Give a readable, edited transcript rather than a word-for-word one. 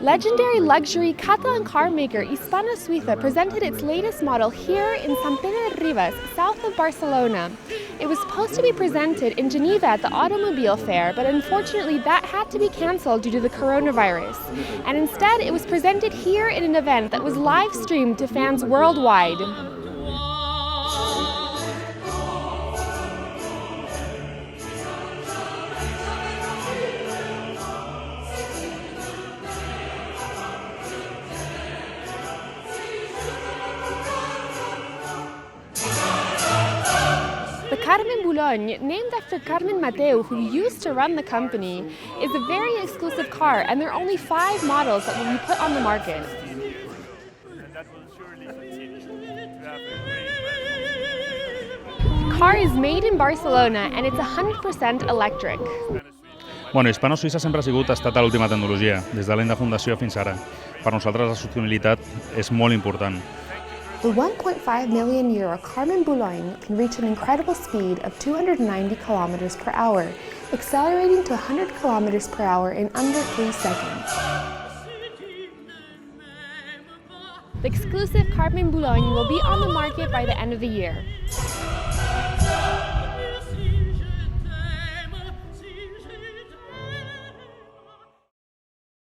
Legendary luxury Catalan carmaker Hispano Suiza presented its latest model here in Sant Pere de Ribes, south of Barcelona. It was supposed to be presented in Geneva at the Automobile Fair, but unfortunately that had to be cancelled due to the coronavirus. And instead it was presented here in an event that was live streamed to fans worldwide. The Carmen Boulogne, named after Carmen Mateu, who used to run the company, is a very exclusive car, and there are only 5 models that will be put on the market. The car is made in Barcelona, and it's 100% electric. Bueno, Hispano Suiza sempre ha estat a l'última tecnologia, des de l'any de fundació fins ara. Per nosaltres la sostenibilitat és molt important. The 1.5 million euro Carmen Boulogne can reach an incredible speed of 290 kilometers per hour, accelerating to 100 kilometers per hour in under 3 seconds. The exclusive Carmen Boulogne will be on the market by the end of the year.